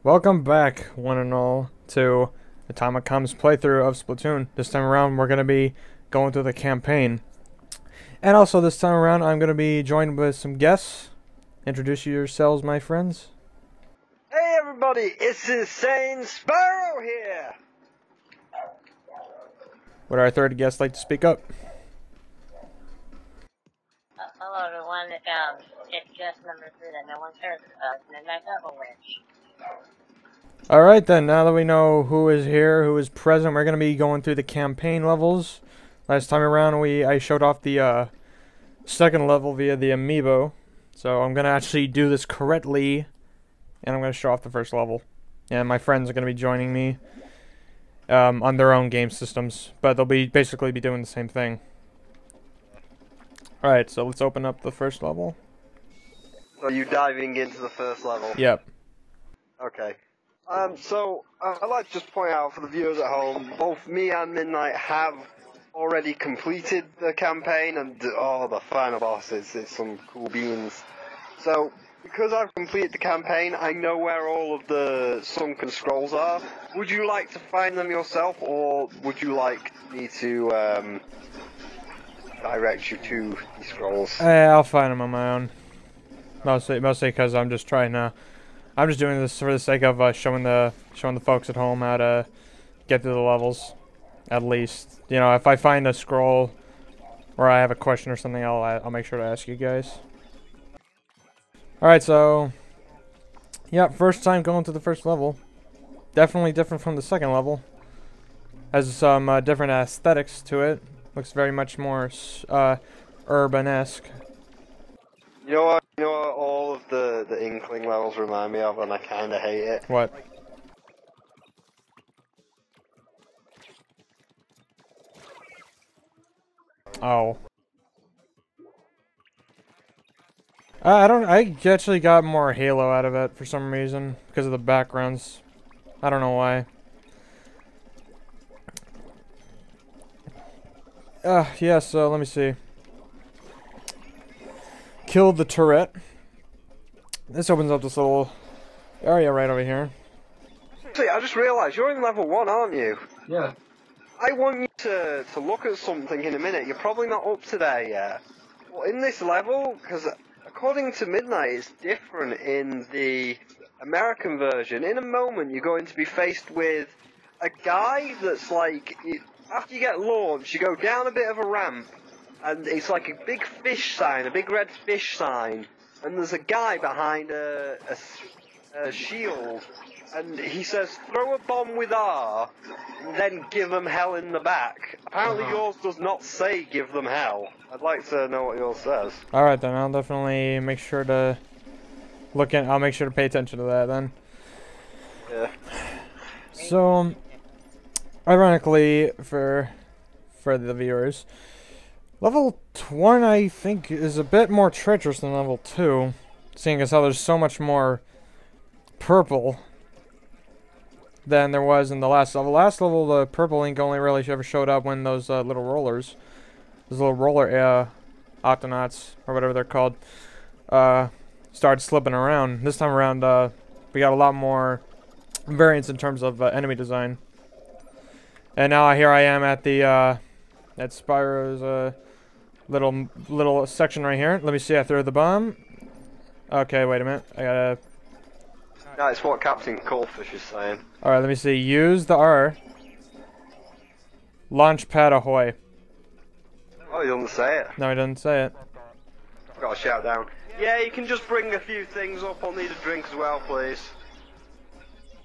Welcome back, one and all, to the Time It Comes playthrough of Splatoon. This time around, we're going to be going through the campaign. And also, this time around, I'm going to be joined with some guests. Introduce yourselves, my friends. Hey everybody, it's Insane Sparrow here! Would our third guest like to speak up? Hello everyone, it's guest number 3 that no one's heard of, Midnight Devil Witch. Alright then, now that we know who is here, who is present, we're going to be going through the campaign levels. Last time around, I showed off the second level via the amiibo. So I'm going to actually do this correctly, and I'm going to show off the first level. And my friends are going to be joining me on their own game systems, but they'll basically be doing the same thing. Alright, so let's open up the first level. So you diving into the first level? Yep. Okay. I'd like to just point out for the viewers at home, both me and Midnight have already completed the campaign, and the final boss is some cool beans. So, because I've completed the campaign, I know where all of the sunken scrolls are. Would you like to find them yourself, or would you like me to direct you to the scrolls? I'll find them on my own. Mostly because I'm just doing this for the sake of showing the folks at home how to get through the levels. At least, you know, if I find a scroll or I have a question or something, I'll make sure to ask you guys. All right, so yeah, first time going to the first level. Definitely different from the second level. Has some different aesthetics to it. Looks very much more urban-esque. You know what all of the Inkling levels remind me of, and I kinda hate it? What? Oh. I actually got more Halo out of it for some reason, because of the backgrounds. I don't know why. Yeah, so let me see. Killed the turret. This opens up this little area right over here. See, I just realised, you're in level 1, aren't you? Yeah. I want you to look at something in a minute. You're probably not up to there yet. Well, in this level, because according to Midnight, it's different in the American version. In a moment, you're going to be faced with a guy that's like, after you get launched, you go down a bit of a ramp, and it's like a big fish sign, a big red fish sign, and there's a guy behind a shield. And he says, throw a bomb with R, and then give them hell in the back. Apparently yours does not say give them hell. I'd like to know what yours says. Alright then, I'll definitely make sure to I'll make sure to pay attention to that then. Yeah. So, ironically, for the viewers, level 1 I think is a bit more treacherous than level 2, seeing as how there's so much more purple than there was in the last level. Last level, the purple ink only really ever showed up when those little rollers, those little roller octonauts, or whatever they're called, started slipping around. This time around, we got a lot more variance in terms of enemy design. And now here I am at the at Spyro's little section right here. Let me see. I threw the bomb. Okay, wait a minute. I gotta. No, it's what Captain Goldfish is saying. Alright, let me see. Use the R. Launch pad ahoy. Oh, he doesn't say it. No, he doesn't say it. Got to shout down. Yeah, you can just bring a few things up. I'll need a drink as well, please.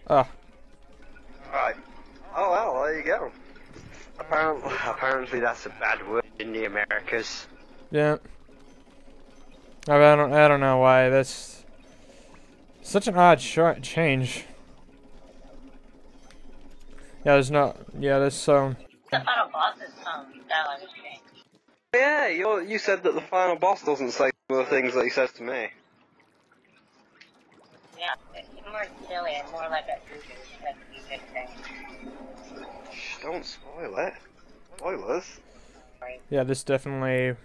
Ah. Alright. Oh, well, there you go. Apparently that's a bad word in the Americas. Yeah. I don't know why. That's such an odd change. Yeah, there's no. Yeah, there's so. The final boss's dialogue has changed. Yeah, you said that the final boss doesn't say some of the things that he says to me. Yeah, it's more silly and more like a music thing. Shh, don't spoil it. Spoilers. Yeah, this definitely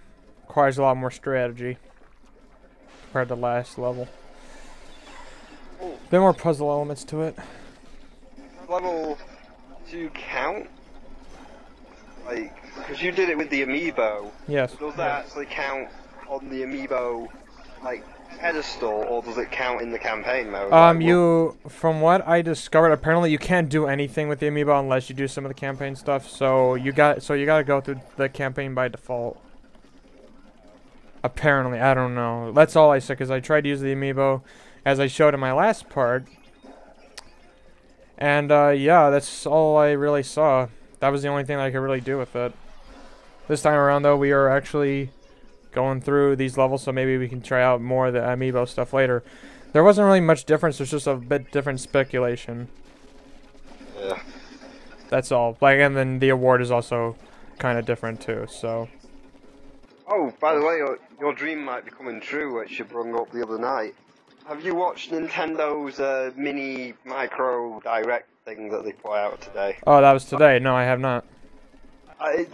requires a lot more strategy compared to last level. Oh, A bit more puzzle elements to it. level 2 count? Like, because you did it with the amiibo. Yes. Does that actually count on the amiibo, like, pedestal, or does it count in the campaign mode? From what I discovered, apparently you can't do anything with the amiibo unless you do some of the campaign stuff. So you gotta go through the campaign by default. Apparently, I don't know. That's all I said, because I tried to use the amiibo, as I showed in my last part. And, yeah, that's all I really saw. That was the only thing I could really do with it. This time around, though, we are actually going through these levels, so maybe we can try out more of the amiibo stuff later. There wasn't really much difference, there's just a bit different speculation. Yeah. That's all. Like, and then the award is also kind of different, too, so... Oh, by the way, your dream might be coming true, which you brought up the other night. Have you watched Nintendo's mini micro direct thing that they put out today? Oh, that was today. No, I have not.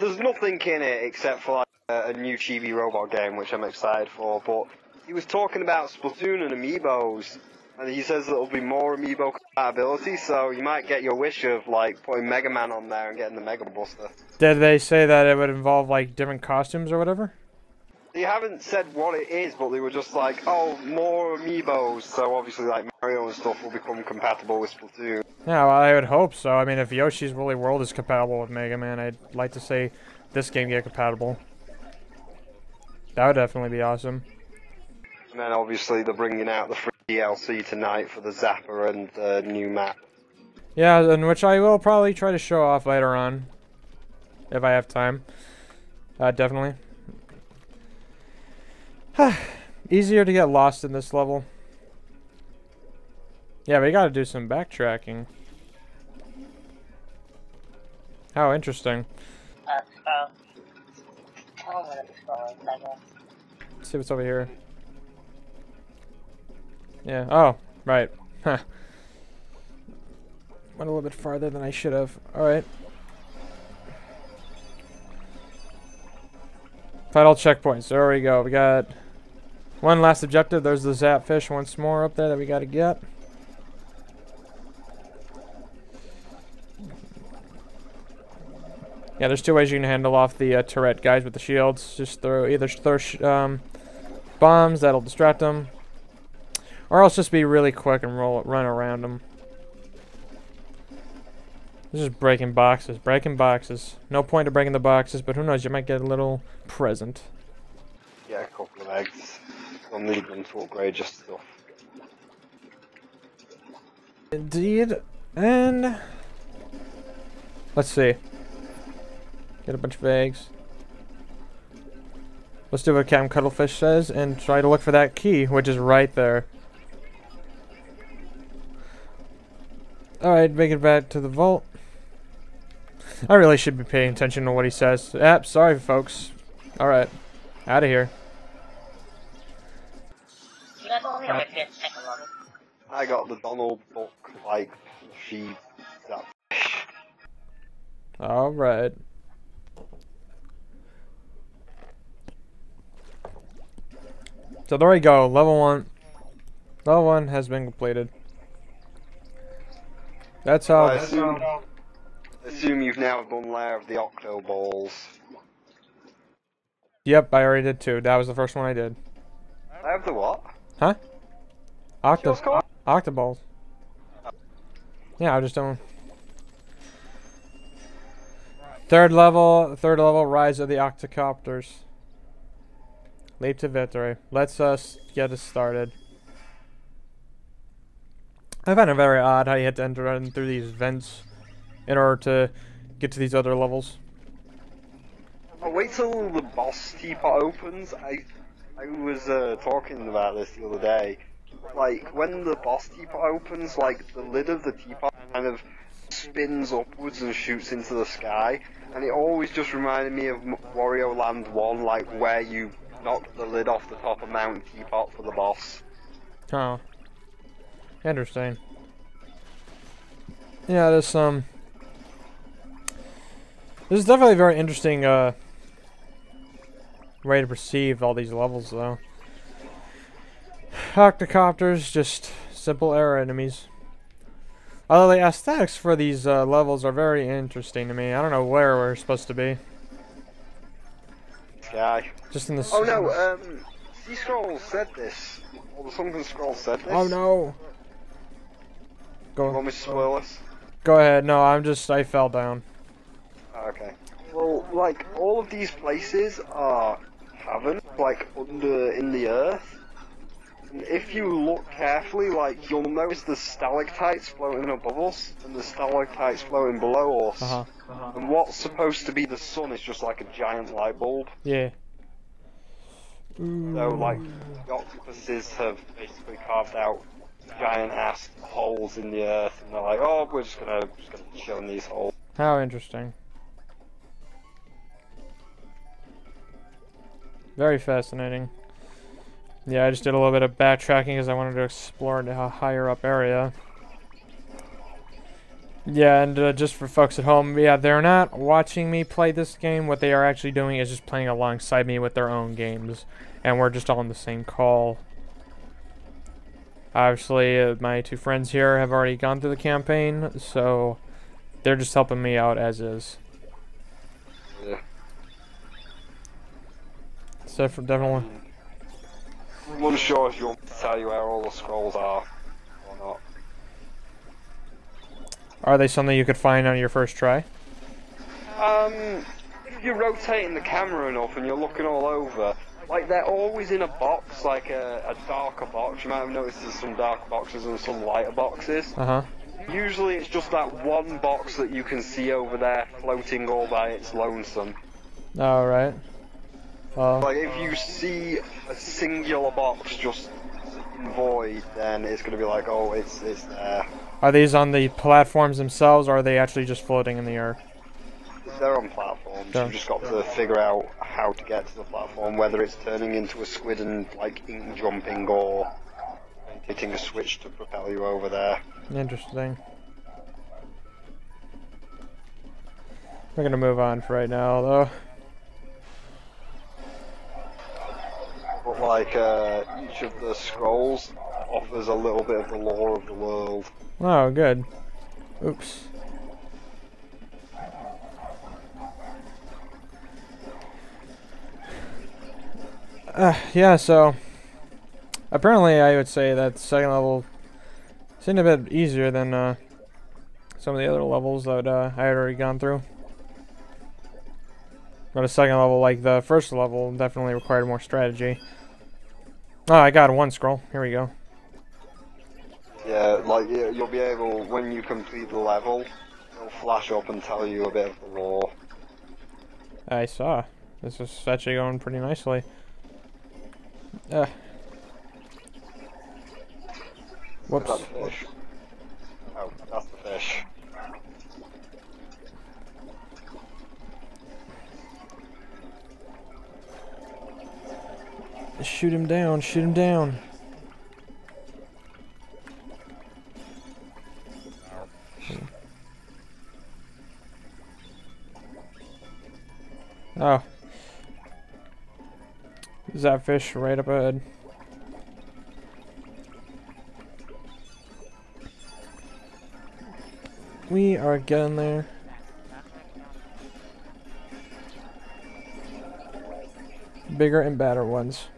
There's nothing in it except for like a new chibi robot game, which I'm excited for. But he was talking about Splatoon and amiibos, and he says there'll be more amiibo compatibility. So you might get your wish of like putting Mega Man on there and getting the Mega Buster. Did they say that it would involve like different costumes or whatever? They haven't said what it is, but they were just like, oh, more amiibos, so obviously like Mario and stuff will become compatible with Splatoon. Yeah, well, I would hope so. I mean, if Yoshi's Woolly World is compatible with Mega Man, I'd like to say this game get compatible. That would definitely be awesome. And then obviously they're bringing out the free DLC tonight for the Zapper and the new map. Yeah, and which I will probably try to show off later on, if I have time. Definitely. Easier to get lost in this level. Yeah, we gotta do some backtracking. How interesting. Let's see what's over here. Yeah, oh, right. Huh. Went a little bit farther than I should have. Alright. Final checkpoints. There we go. We got one last objective. There's the Zapfish once more up there that we gotta get. Yeah, there's two ways you can handle off the turret guys with the shields. Just either throw bombs that'll distract them, or else just be really quick and run around them. This is breaking boxes. No point of breaking the boxes, but who knows? You might get a little present. Yeah, a couple of eggs. I'll need them to upgrade just stuff. Indeed. And let's see. Get a bunch of eggs. Let's do what Captain Cuttlefish says and try to look for that key, which is right there. Alright, make it back to the vault. I really should be paying attention to what he says. Yep, sorry folks. Alright. Out of here. I got the Donald Duck, like, sheep, that fish. Alright. So there we go, level 1. Level 1 has been completed. That's how... I assume you've now done Lair of the Octo Balls. Yep, I already did too. That was the first one I did. Lair of the what? Huh? What's called? Octoballs. Yeah, I just don't... Third level, Rise of the Octocopters. Leap to victory. Let's get us started. I find it very odd how you had to enter through these vents in order to get to these other levels. I'll wait till the boss teapot opens. I was talking about this the other day. Like, when the boss teapot opens, like, the lid of the teapot kind of spins upwards and shoots into the sky. And it always just reminded me of Wario Land 1, like, where you knocked the lid off the top of Mount Teapot for the boss. Oh. Interesting. Yeah, this is definitely a very interesting way to perceive all these levels, though. Octocopters, just simple air enemies. Although the aesthetics for these levels are very interesting to me. I don't know where we're supposed to be. Sky. Just in the. Oh no, C Scrolls said this. Or the Sunken Scrolls said this. Oh no. You want me to spoil this? Go ahead. No, I fell down. Okay. Well, like, all of these places are caverns, like, in the earth. And if you look carefully, like, you'll notice the stalactites floating above us, and the stalactites floating below us. And what's supposed to be the sun is just like a giant light bulb. Yeah. So, like, the octopuses have basically carved out giant ass holes in the earth, and they're like, oh, we're just gonna chill in these holes. How interesting. Very fascinating. Yeah, I just did a little bit of backtracking because I wanted to explore a higher up area. Yeah, and just for folks at home, yeah, they're not watching me play this game. What they are actually doing is just playing alongside me with their own games. And we're just all in the same call. Obviously, my two friends here have already gone through the campaign, so they're just helping me out as is. Yeah. So for definitely. I'm unsure if you want me to tell you where all the scrolls are or not. Are they something you could find on your first try? If you're rotating the camera enough and you're looking all over, like, they're always in a box, like a darker box. You might have noticed there's some darker boxes and some lighter boxes. Usually it's just that one box that you can see over there floating all by its lonesome. Alright. Like, if you see a singular box just in void, then it's going to be like, oh, it's there. Are these on the platforms themselves, or are they actually just floating in the air? They're on platforms. You've just got to figure out how to get to the platform, whether it's turning into a squid and, like, ink jumping, or hitting a switch to propel you over there. Interesting. We're gonna move on for right now, though. But, like, each of the scrolls offers a little bit of the lore of the world. Oh, good. Oops. Yeah, so apparently I would say that second level seemed a bit easier than some of the other levels that I had already gone through. But a second level, like the first level, definitely required more strategy. Oh, I got one scroll. Here we go. Yeah, like, you'll be able, when you complete the level, it'll flash up and tell you a bit of the lore. I saw. This is actually going pretty nicely. Whoops. Is that the fish? Oh, that's the fish. Shoot him down, shoot him down. Oh. Is that fish right up ahead? We are getting there. Bigger and badder ones.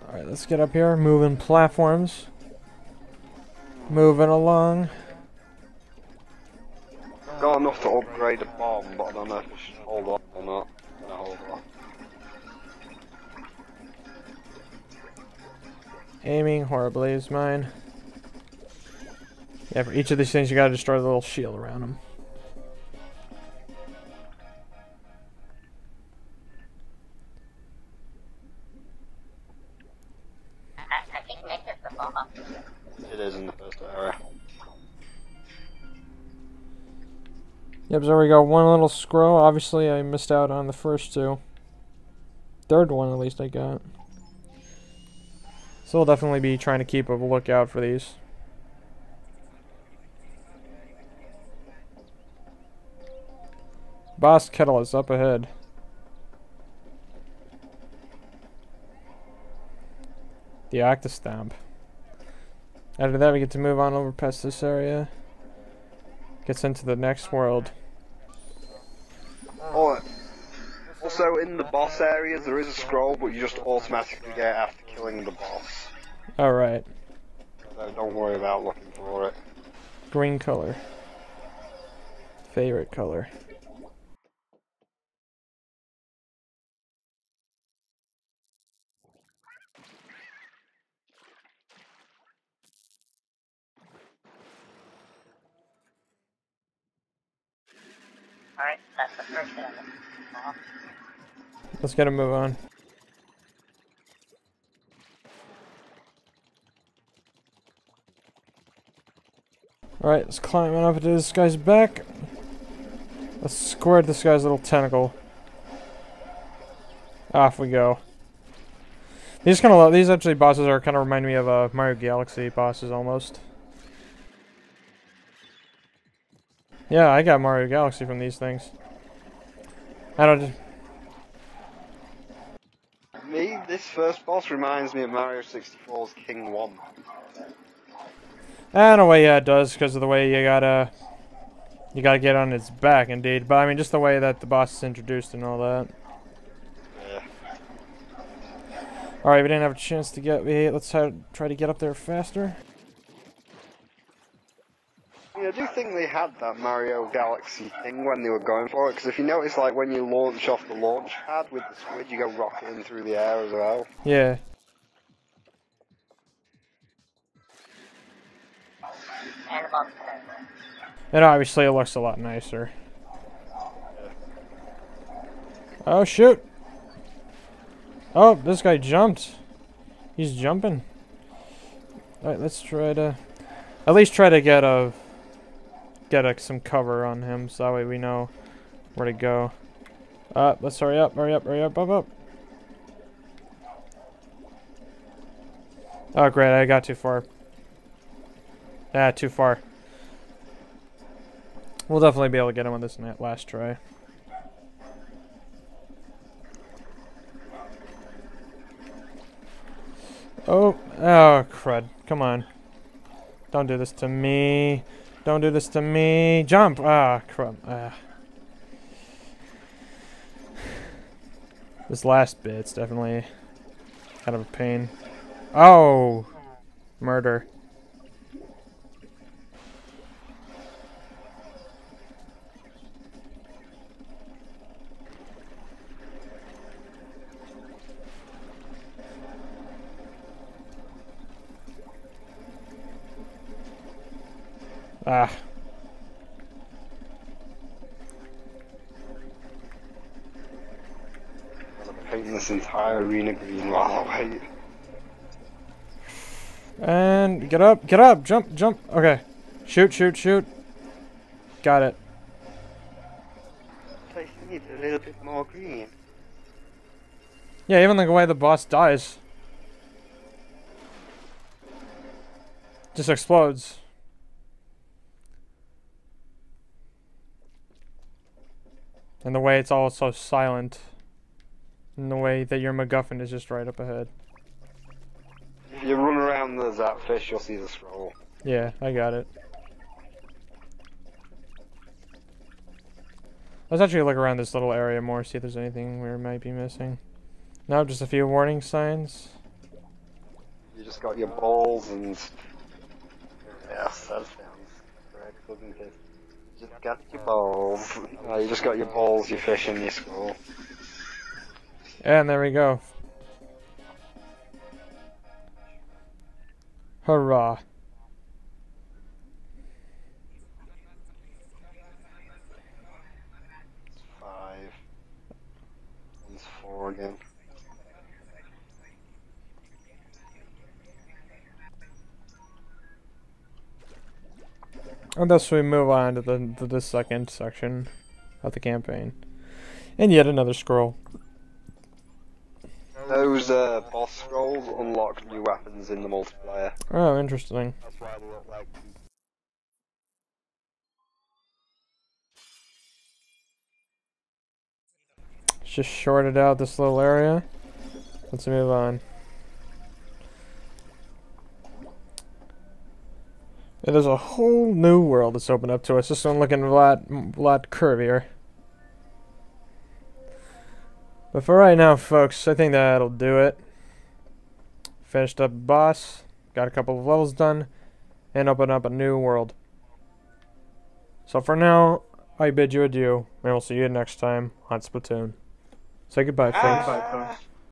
Alright, let's get up here. Moving platforms. Moving along. Got enough to upgrade a bomb, but I don't know if I should hold on or not. I'm gonna hold on. Aiming horribly is mine. Yeah, for each of these things you gotta destroy the little shield around them. I think Nick is the boss. It is in the first area. Yep, so we got one little scroll. Obviously, I missed out on the first two. Third one, at least, I got. So we'll definitely be trying to keep a lookout for these. Boss Kettle is up ahead. The Octostomp. After that, we get to move on over past this area. Gets into the next world. Oh, also, in the boss areas, there is a scroll, but you just automatically get it after killing the boss. Alright. So don't worry about looking for it. Green color. Favorite color. Alright, that's the first enemy. Let's get a move on. Alright, let's climb up to this guy's back. Let's squirt this guy's little tentacle. Off we go. These actually bosses are kind of remind me of Mario Galaxy bosses almost. Yeah, I got Mario Galaxy from these things. I don't. Me, this first boss reminds me of Mario 64's King 1. In a way, yeah, it does, because of the way you gotta get on its back, indeed. But I mean, just the way that the boss is introduced and all that. Yeah. All right, we didn't have a chance to get. Let's try to get up there faster. Yeah, I do think they had that Mario Galaxy thing when they were going for it, because if you notice, like, when you launch off the launch pad with the squid, you go rocketing through the air as well. Yeah. And obviously it looks a lot nicer. Oh, shoot! Oh, this guy jumped. He's jumping. Alright, let's try to... At least try to get some cover on him, so that way we know where to go. Let's hurry up, up. Oh, great, I got too far. Ah, too far. We'll definitely be able to get him on this last try. Oh, crud. Come on. Don't do this to me. Don't do this to me. Jump! Ah, crud. Ah. This last bit's definitely kind of a pain. Oh! Murder. Ah. I'm painting this entire arena green while I wait. And get up, jump. Okay. Shoot. Got it. I need a little bit more green. Yeah, even the way the boss dies. Just explodes. And the way it's all so silent. And the way that your MacGuffin is just right up ahead. If you run around the Zapfish, you'll see the scroll. Yeah, I got it. Let's actually look around this little area more, see if there's anything we might be missing. No, just a few warning signs. You just got your balls and... Yes, that sounds correct, doesn't it? You just got your balls. No, you just got your balls, your fish, and your skull. And there we go. Hurrah. It's 5. It's 4 again. And thus we move on to the second section of the campaign. And yet another scroll. Those boss scrolls unlock new weapons in the multiplayer. Oh, interesting. That's why they look like... Just shorted out this little area. Let's move on. It is a whole new world that's opened up to us. This one looking a lot curvier. But for right now, folks, I think that'll do it. Finished up boss, got a couple of levels done, and opened up a new world. So for now, I bid you adieu, and we'll see you next time on Splatoon. Say goodbye, folks.